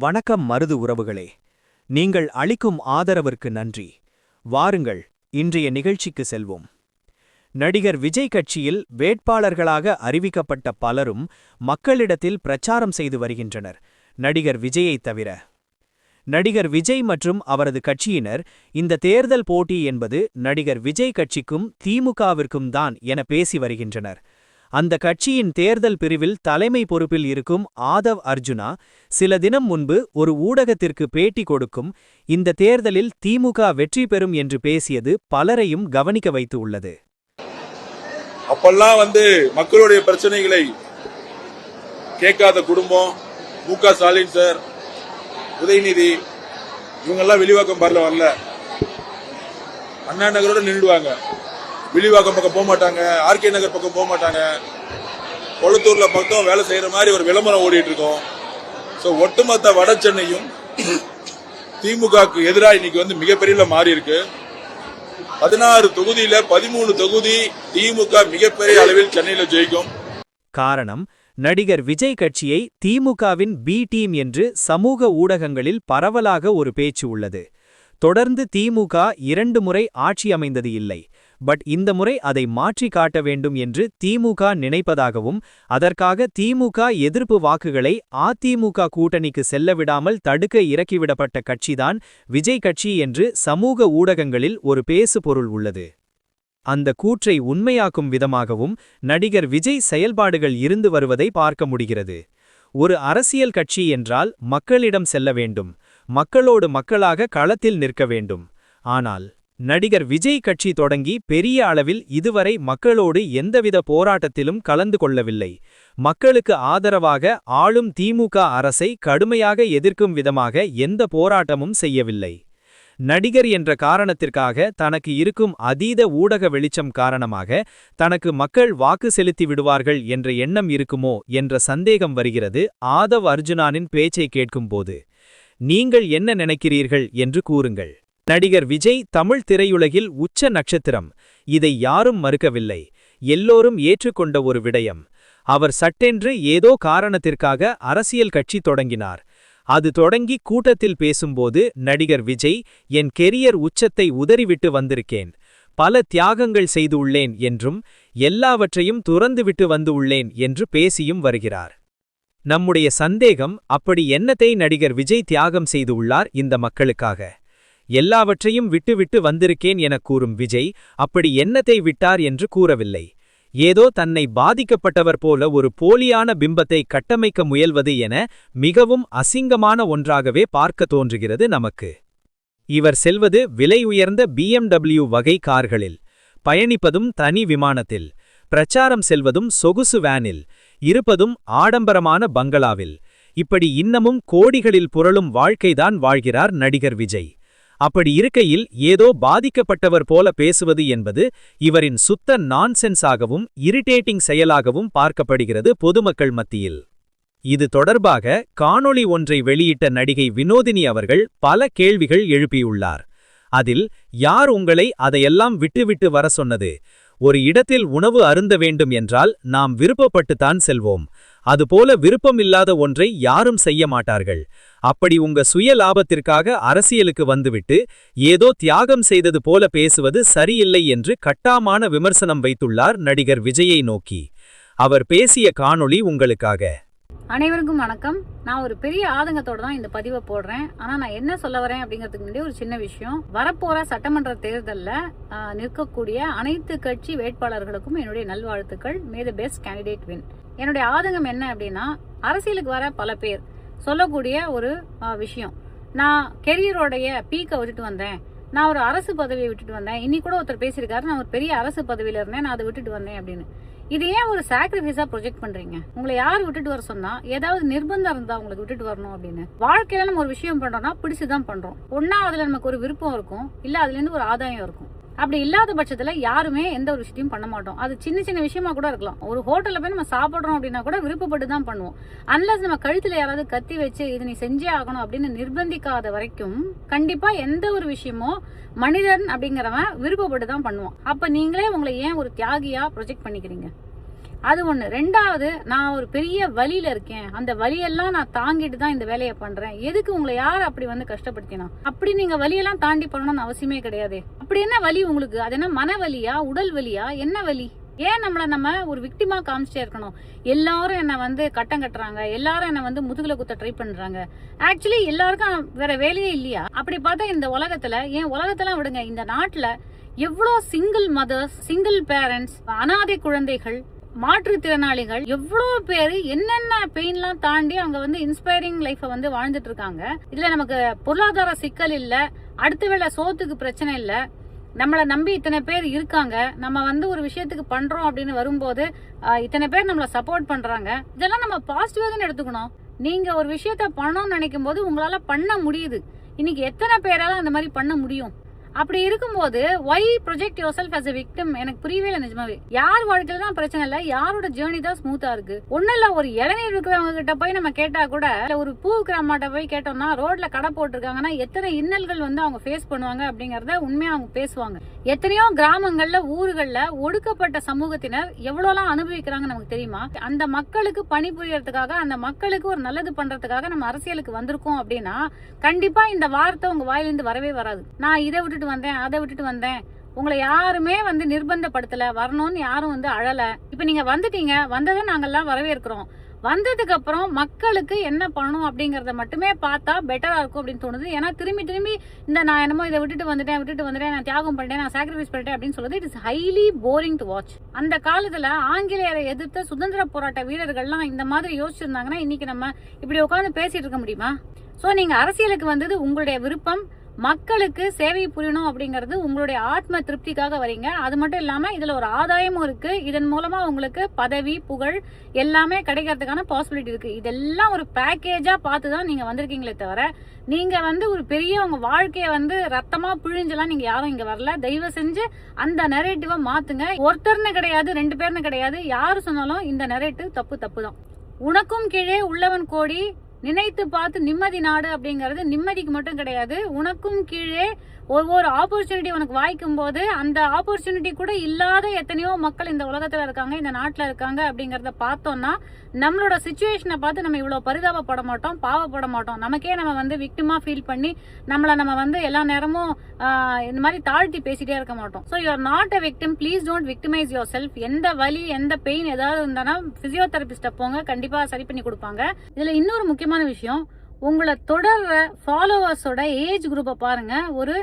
வணக்கம் மருது உறவுகளே, நீங்கள் அளிக்கும் ஆதரவிற்கு நன்றி. வாருங்கள், இன்றைய நிகழ்ச்சிக்கு செல்வோம். நடிகர் விஜய் கட்சியில் வேட்பாளர்களாக அறிவிக்கப்பட்ட பலரும் மக்களிடத்தில் பிரச்சாரம் செய்து வருகின்றனர், நடிகர் விஜயைத் தவிர. நடிகர் விஜய் மற்றும் அவரது கட்சியினர் இந்த தேர்தல் போட்டி என்பது நடிகர் விஜய் கட்சிக்கும் திமுகவிற்கும் தான் என பேசி வருகின்றனர். அந்த கட்சியின் தேர்தல் பிரிவில் தலைமை பொறுப்பில் இருக்கும் ஆதவ் அர்ஜுனா சில தினம் முன்பு ஒரு ஊடகத்திற்கு பேட்டி கொடுக்கும் இந்த தேர்தலில் திமுக வெற்றி பெறும் என்று பேசியது பலரையும் கவனிக்க வைத்து உள்ளது. அப்பெல்லாம் மக்களுடைய பிரச்சனைகளை கேட்காத குடும்பம் மு.க. ஸ்டாலின் சார், உதயநிதி இவங்கெல்லாம் வில்லிவாக்கம் வரல, அண்ணா நகரோட நின்றுடுவாங்க. வில்லிவாக்கம் பக்கம் போக மாட்டாங்க, ஆர்கே நகர் பக்கம் போக மாட்டாங்க. கொளத்தூர்ல பக்கம் வேலை செய்யற மாதிரி ஒரு விளம்பரம் ஓடிட்டு இருக்கோம். ஒட்டுமொத்த வட சென்னையும் திமுகவுக்கு எதிராக இன்னைக்கு மிகப்பெரிய மாறி இருக்கு. 16 தொகுதியில 13 தொகுதி திமுக மிகப்பெரிய அளவில் சென்னையில ஜெயிக்கும். காரணம், நடிகர் விஜய் கட்சியை திமுகவின் பி டீம் என்று சமூக ஊடகங்களில் பரவலாக ஒரு பேச்சு உள்ளது. தொடர்ந்து திமுக 2 முறை ஆட்சி அமைந்தது இல்லை, பட் இந்த முறை அதை மாற்றி காட்ட வேண்டும் என்று திமுக நினைப்பதாகவும், அதற்காக திமுக எதிர்ப்பு வாக்குகளை அதிமுக கூட்டணிக்கு செல்லவிடாமல் தடுக்க இறக்கிவிடப்பட்ட கட்சிதான் விஜய் கட்சி என்று சமூக ஊடகங்களில் ஒரு பேசு பொருள் உள்ளது. அந்த கூற்றை உண்மையாக்கும் விதமாகவும் நடிகர் விஜய் செயல்பாடுகள் இருந்து வருவதை பார்க்க முடிகிறது. ஒரு அரசியல் கட்சி என்றால் மக்களிடம் செல்ல வேண்டும், மக்களோடு மக்களாக களத்தில் நிற்க வேண்டும். ஆனால் நடிகர் விஜய் கட்சி தொடங்கி பெரிய அளவில் இதுவரை மக்களோடு எந்தவித போராட்டத்திலும் கலந்து கொள்ளவில்லை. மக்களுக்கு ஆதரவாக ஆளும் திமுக அரசை கடுமையாக எதிர்க்கும் விதமாக எந்த போராட்டமும் செய்யவில்லை. நடிகர் என்ற காரணத்திற்காக தனக்கு இருக்கும் அதீத ஊடக வெளிச்சம் காரணமாக தனக்கு மக்கள் வாக்கு செலுத்தி விடுவார்கள் என்ற எண்ணம் இருக்குமோ என்ற சந்தேகம் வருகிறது ஆதவ் அர்ஜுனானின் பேச்சை கேட்கும்போது. நீங்கள் என்ன நினைக்கிறீர்கள் என்று கூறுங்கள். நடிகர் விஜய் தமிழ் திரையுலகில் உச்ச நட்சத்திரம், இதை யாரும் மறுக்கவில்லை, எல்லோரும் ஏற்றுக்கொண்ட ஒரு விடயம். அவர் சட்டென்று ஏதோ காரணத்திற்காக அரசியல் கட்சி தொடங்கினார். அது தொடங்கி கூட்டத்தில் பேசும்போது நடிகர் விஜய், என் கெரியர் உச்சத்தை உதறிவிட்டு வந்திருக்கேன், பல தியாகங்கள் செய்து உள்ளேன் என்றும் எல்லாவற்றையும் துறந்துவிட்டு வந்து உள்ளேன் என்று பேசியும் வருகிறார். நம்முடைய சந்தேகம், அப்படி என்னத்தை நடிகர் விஜய் தியாகம் செய்து உள்ளார் இந்த மக்களுக்காக? எல்லாவற்றையும் விட்டுவிட்டு வந்திருக்கேன் என கூறும் விஜய் அப்படி என்னத்தை விட்டார் என்று கூறவில்லை. ஏதோ தன்னை பாதிக்கப்பட்டவர் போல ஒரு போலியான பிம்பத்தை கட்டமைக்க முயல்வது என மிகவும் அசிங்கமான ஒன்றாகவே பார்க்க தோன்றுகிறது நமக்கு. இவர் செல்வது விலை உயர்ந்த BMW வகை கார்களில், பயணிப்பதும் தனி விமானத்தில், பிரச்சாரம் செல்வதும் சொகுசு வேனில், இருப்பதும் ஆடம்பரமான பங்களாவில், இப்படி இன்னமும் கோடிகளில் புரளும் வாழ்க்கைதான் வாழ்கிறார் நடிகர் விஜய். அப்படி இருக்கையில் ஏதோ பாதிக்கப்பட்டவர் போல பேசுவது என்பது இவரின் சுத்த நான்சென்ஸாகவும் இரிட்டேட்டிங் செயலாகவும் பார்க்கப்படுகிறது பொதுமக்கள் மத்தியில். இது தொடர்பாக காணொளி ஒன்றை வெளியிட்ட நடிகை வினோதினி அவர்கள் பல கேள்விகள் எழுப்பியுள்ளார். அதில், யார் உங்களை அதையெல்லாம் விட்டுவிட்டு வர சொன்னது? ஒரு இடத்தில் உணவு அருந்த வேண்டும் என்றால் நாம் விருப்பப்பட்டுத்தான் செல்வோம். அதுபோல விருப்பமில்லாத ஒன்றை யாரும் செய்ய மாட்டார்கள். அப்படி உங்க சுய லாபத்திற்காக அரசியலுக்கு வந்துவிட்டு ஏதோ தியாகம் செய்தது போல பேசுவது சரியில்லை என்று கட்டாமான விமர்சனம் வைத்துள்ளார் நடிகர் விஜயை நோக்கி. அவர் பேசிய காணொளி உங்களுக்காக. அனைவருக்கும் வணக்கம். நான் ஒரு பெரிய ஆதங்கத்தோட தான் இந்த பதிவை போடுறேன். ஆனா நான் என்ன சொல்ல வரேன் அப்படிங்கிறதுக்கு முன்னாடி ஒரு சின்ன விஷயம். வரப்போற சட்டமன்ற தேர்தலில் நிற்கக்கூடிய அனைத்து கட்சி வேட்பாளர்களுக்கும் என்னுடைய நல்வாழ்த்துக்கள். மே தி பெஸ்ட் கேண்டிடேட் வின். என்னுடைய ஆதங்கம் என்ன அப்படின்னா, அரசியலுக்கு வர பல பேர் சொல்லக்கூடிய ஒரு விஷயம், நான் கெரியரோடைய பீக்கை விட்டுட்டு வந்தேன், நான் ஒரு அரசு பதவியை விட்டுட்டு வந்தேன். இன்னைக்கு கூட ஒருத்தர் பேசியிருக்காரு, நான் ஒரு பெரிய அரசு பதவியில இருந்தேன், நான் அதை விட்டுட்டு வந்தேன் அப்படின்னு. இது ஏன் ஒரு சாக்ரிஃபைஸா ப்ரொஜெக்ட் பண்றீங்க? உங்களை யார் விட்டுட்டு வர சொன்னா? ஏதாவது நிர்பந்தம் இருந்தா உங்களுக்கு விட்டுட்டு வரணும் அப்படின்னு? வாழ்க்கையில நம்ம ஒரு விஷயம் பண்றோம்னா பிடிச்சுதான் பண்றோம். ஒன்னா அதுல நமக்கு ஒரு விருப்பம் இருக்கும், இல்ல அதுல இருந்து ஒரு ஆதாயம் இருக்கும். அப்படி இல்லாத பட்சத்துல யாருமே எந்த ஒரு விஷயத்தையும் பண்ண மாட்டோம். அது சின்ன சின்ன விஷயமா கூட இருக்கலாம். ஒரு ஹோட்டல்ல போய் நம்ம சாப்பிடுறோம் அப்படின்னா கூட விருப்பப்பட்டு தான் பண்ணுவோம். அன்லஸ் நம்ம கழுத்துல யாராவது கத்தி வச்சு இது நீ செஞ்சே ஆகணும் அப்படின்னு நிர்பந்திக்காத வரைக்கும் கண்டிப்பா எந்த ஒரு விஷயமும் மனிதன் அப்படிங்கிறவன் விருப்பப்பட்டு தான் பண்ணுவான். அப்ப நீங்களே உங்களை ஏன் ஒரு தியாகியா ப்ரொஜெக்ட் பண்ணிக்கிறீங்க? அது ஒண்ணு. ரெண்டாவது, நான் ஒரு பெரிய வலியில இருக்கேன், அந்த வலியெல்லாம் நான் தாங்கிட்டு தான் இந்த வேலையை பண்றேன், எதுக்கு உங்களை யார் அப்படி வந்து கஷ்டப்படுத்தினா? அப்படி நீங்க வலியெல்லாம் தாண்டி பண்ணணும்னு அவசியமே கிடையாது. அப்படி என்ன வலி உங்களுக்கு? அது என்ன மன வலியா, உடல் வலியா, என்ன வலி? ஏன் நம்ம ஒரு விக்டிமா காமிச்சிட்டே இருக்கணும்? எல்லாரும் என்ன வந்து கட்டம் கட்டுறாங்க, எல்லாரும் என்ன வந்து முதுகுல குத்த ட்ரை பண்றாங்க. ஆக்சுவலி எல்லாருக்கும் வேற வேலையே இல்லையா? அப்படி பார்த்தா இந்த உலகத்துல, ஏன் உலகத்தெல்லாம் விடுங்க, இந்த நாட்டுல எவ்வளோ சிங்கிள் மதர்ஸ், சிங்கிள் பேரண்ட்ஸ், அனாதை குழந்தைகள், மாற்றுத்திறனாளிகள், எவ்வளோ பேரு என்னென்ன பெயின்லாம் தாண்டி அவங்க வந்து இன்ஸ்பைரிங் லைஃபை வந்து வாழ்ந்துட்டு இருக்காங்க. இதுல நமக்கு பொருளாதார சிக்கல் இல்ல, அடுத்த வேளை சோத்துக்கு பிரச்சனை இல்ல, நம்மளை நம்பி இத்தனை பேர் இருக்காங்க, நம்ம வந்து ஒரு விஷயத்துக்கு பண்றோம் அப்படின்னு வரும்போது இத்தனை பேர் நம்மளை சப்போர்ட் பண்றாங்க. இதெல்லாம் நம்ம பாசிட்டிவாக எடுத்துக்கணும். நீங்க ஒரு விஷயத்த பண்ணணும்னு நினைக்கும் போது உங்களால பண்ண முடியுது. இன்னைக்கு எத்தனை பேரால அந்த மாதிரி பண்ண முடியும்? அப்படி இருக்கும்போது why project yourself as a victim? எனக்கு புரியவே இல்லை நிஜமாவே. யார் வாழ்க்கையில தான் பிரச்சனை இல்ல, யாரோட ஜேர்னி தான் ஸ்மூத்தா இருக்கு. ஒன்னும் இல்ல, ஒரு இளநீர் இருக்கிறவங்க கிட்ட போய் நம்ம கேட்டா கூட, ஒரு பூ விற்கிற அம்மாட்ட போய் கேட்டோம்னா, ரோட்ல கடை போட்டிருக்காங்கன்னா எத்தனை இன்னல்கள் வந்து அவங்க ஃபேஸ் பண்ணுவாங்க அப்படிங்கறத உண்மையா அவங்க பேசுவாங்க. எத்தனையோ கிராமங்கள்ல, ஊர்கள்ல ஒடுக்கப்பட்ட சமூகத்தினர் எவ்வளவுலாம் அனுபவிக்கிறாங்க நமக்கு தெரியுமா? அந்த மக்களுக்கு பணிபுரியறதுக்காக, அந்த மக்களுக்கு ஒரு நல்லது பண்றதுக்காக நம்ம அரசியலுக்கு வந்திருக்கோம் அப்படின்னா கண்டிப்பா இந்த வார்த்தை உங்க வாயிலிருந்து வரவே வராது. நான் இதை விட்டுட்டு வந்தேன், அதை விட்டுட்டு வந்தேன், உங்களை யாருமே வந்து நிர்பந்தப்படுத்தல, வரணும்னு யாரும் வந்து அழல. இப்ப நீங்க வந்துட்டீங்க, வந்ததை நாங்கெல்லாம் வரவேற்கிறோம். வந்ததுக்கு அப்புறம் மக்களுக்கு என்ன பண்ணணும் அப்படிங்கறத மட்டுமே பார்த்தா பெட்டரா இருக்கும் அப்படின்னு தோணுது. ஏன்னா திரும்பி இந்த நான் என்னமோ இதை விட்டுட்டு வந்துட்டேன், நான் தியாகம் பண்ணிட்டேன், நான் சாக்ரிஃபைஸ் பண்ணிட்டேன் அப்படின்னு சொல்றது it is highly boring to watch. அந்த காலத்துல ஆங்கிலேயரை எதிர்த்த சுதந்திர போராட்ட வீரர்கள்லாம் இந்த மாதிரி யோசிச்சிருந்தாங்கன்னா இன்னைக்கு நம்ம இப்படி உட்காந்து பேசிட்டு இருக்க முடியுமா? சோ நீங்க அரசியலுக்கு வந்தது உங்களுடைய விருப்பம், மக்களுக்கு சேவை புரியணும் அப்படிங்கறது உங்களுடைய ஆத்ம திருப்திக்காக வரீங்க. அது மட்டும் இல்லாம இதுல ஒரு ஆதாயமும் இருக்கு. இதன் மூலமா உங்களுக்கு பதவி, புகழ் எல்லாமே கிடைக்கிறதுக்கான பாசிபிலிட்டி இருக்கு. இதெல்லாம் ஒரு பேக்கேஜா பார்த்துதான் நீங்க வந்திருக்கீங்களே தவிர, நீங்க வந்து ஒரு பெரிய உங்க வாழ்க்கைய வந்து ரத்தமா பிழிஞ்செல்லாம் நீங்க யாரும் இங்க வரல. தயவு செஞ்சு அந்த நெரேட்டிவ மாத்துங்க. ஒருத்தர்னு கிடையாது, 2 பேர்னு கிடையாது, யாரு சொன்னாலும் இந்த நெரேட்டிவ் தப்பு தான். உனக்கும் கீழே உள்ளவன் கோடி, நினைத்து பார்த்து நிம்மதி நாடு அப்படிங்கறது நிம்மதிக்கு மட்டும் கிடையாது. உனக்கும் கீழே ஒவ்வொரு ஆப்பர்ச்சுனிட்டி உனக்கு வாய்க்கும் போது அந்த ஆப்பர்ச்சுனிட்டி கூட இல்லாத எத்தனையோ மக்கள் இந்த உலகத்துல இருக்காங்க, இந்த நாட்டுல இருக்காங்க அப்படிங்கறத பார்த்தோம்னா நம்மளோட சிச்சுவேஷனை பார்த்து நம்ம இவ்வளவு பரிதாபப்பட மாட்டோம், பாவப்பட மாட்டோம். நமக்கே நம்ம வந்து விக்டிமா ஃபீல் பண்ணி நம்ம வந்து எல்லா நேரமும் இந்த மாதிரி தாழ்த்தி பேசிட்டே இருக்க மாட்டோம். So you are not a victim. Please don't victimise your self. எந்த வலி, எந்த பெயின் ஏதாவது இருந்தானா பிசியோதெரபிஸ்ட போங்க, கண்டிப்பா சரி பண்ணி கொடுப்பாங்க. இதுல இன்னொரு முக்கியமான விஷயம், உங்களை தொடர்ற ஃபாலோவர்ஸோட ஏஜ் குரூப்பை பாருங்க. ஒரு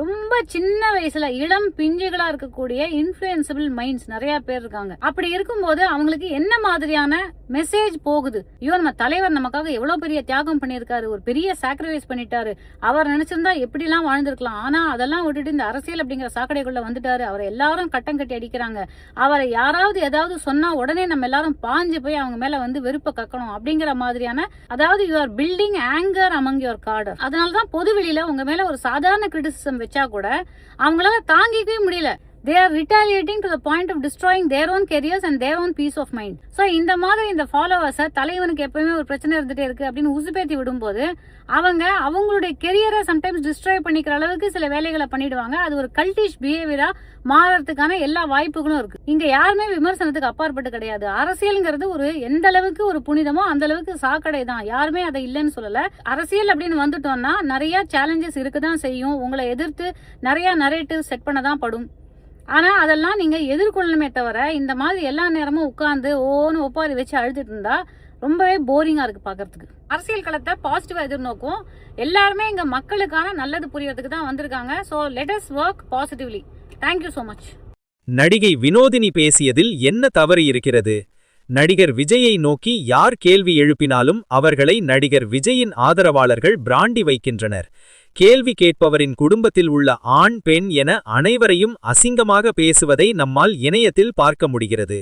ரொம்ப சின்ன வயசுல இளம் பிஞ்சுகளா இருக்கக்கூடிய இன்ஃப்ளூயன்சபிள் மைண்ட்ஸ் நிறைய பேர் இருக்காங்க. அப்படி இருக்கும்போது அவங்களுக்கு என்ன மாதிரியான மெசேஜ் போகுது? ஐயோ, நம்ம தலைவர் நமக்காக எவ்வளவு பெரிய தியாகம் பண்ணிருக்காரு, ஒரு பெரிய சாக்ரிஃபைஸ் பண்ணிட்டாரு, அவர் நினைச்சிருந்தா எப்படி எல்லாம் வாழ்ந்திருக்கலாம், ஆனா அதெல்லாம் விட்டுட்டு இந்த அரசியல் அப்படிங்கிற சாக்கடைக்குள்ள வந்துட்டாரு, அவரை எல்லாரும் கட்டம் கட்டி அடிக்கிறாங்க, அவரை யாராவது ஏதாவது சொன்னா உடனே நம்ம எல்லாரும் பாஞ்சு போய் அவங்க மேல வந்து வெறுப்ப கக்கணும் அப்படிங்கிற மாதிரியான, அதாவது you are building anchor among your cadre. அதனாலதான் பொது வெளியில உங்க மேல ஒரு சாதாரண கிரிட்டிசிசம் வச்சா கூட அவங்களால தாங்கிக்கவே முடியல. They are retaliating to the point of destroying their own careers and their own peace of mind. So இந்த மாதிரி இந்த ஃபாலோவர்ஸை தலைவனுக்கு எப்பவுமே ஒரு பிரச்சனை இருந்துட்டே இருக்கு அப்படின்னு உசுப்பேத்தி விடும்போது அவங்க அவங்களுடைய கெரியரை சம்டைம்ஸ் டிஸ்ட்ராய் பண்ணிக்கிற அளவுக்கு சில வேலைகளை பண்ணிடுவாங்க. அது ஒரு கல்டிஷ் பிஹேவியரா மாறறதுக்கான எல்லா வாய்ப்புகளும் இருக்கு. இங்க யாருமே விமர்சனத்துக்கு அப்பாற்பட்டு கிடையாது. அரசியல்ங்கிறது ஒரு எந்த அளவுக்கு ஒரு புனிதமோ அந்த அளவுக்கு சாக்கடை தான். யாருமே அதை இல்லைன்னு சொல்லல. அரசியல் அப்படின்னு வந்துட்டோம்னா நிறைய சேலஞ்சஸ் இருக்குதான் செய்யும். உங்களை எதிர்த்து நிறைய நரேட்டிவ் செட் பண்ணதான் படும். ஆனா அதெல்லாம் நீங்க எதிர்கொள்ளணுமே தவிர இந்த மாதிரி எல்லா நேரமும் உட்கார்ந்து ஓன்னு ஒப்பாரி வச்சு அழுதுட்டு இருந்தா ரொம்பவே போரிங்கா இருக்கு பாக்குறதுக்கு. அரசியல் களத்தை பாசிட்டிவா எதிர்நோக்கும். எல்லாருமே இங்க மக்களுக்கான நல்லது புரியறதுக்கு தான் வந்திருக்காங்க. So let us work positively. Thank you so much. நடிகை வினோதினி பேசியதில் என்ன தவறு இருக்கிறது? நடிகர் விஜயை நோக்கி யார் கேள்வி எழுப்பினாலும் அவர்களை நடிகர் விஜயின் ஆதரவாளர்கள் பிராண்டி வைக்கின்றனர். கேள்வி கேட்பவரின் குடும்பத்தில் உள்ள ஆண், பெண் என அனைவரையும் அசிங்கமாக பேசுவதை நம்மால் இணையத்தில் பார்க்க முடிகிறது.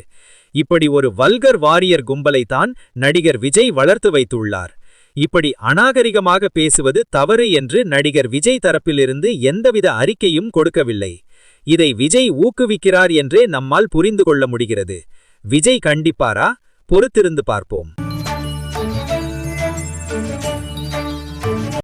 இப்படி ஒரு வல்கர் வாரியர் கும்பலைத்தான் நடிகர் விஜய் வளர்த்து வைத்துள்ளார். இப்படி அநாகரிகமாக பேசுவது தவறு என்று நடிகர் விஜய் தரப்பிலிருந்து எந்தவித அறிக்கையும் கொடுக்கவில்லை. இதை விஜய் ஊக்குவிக்கிறார் என்றே நம்மால் புரிந்து கொள்ள முடிகிறது. விஜய் கண்டிப்பாரா? பொறுத்திருந்து பார்ப்போம்.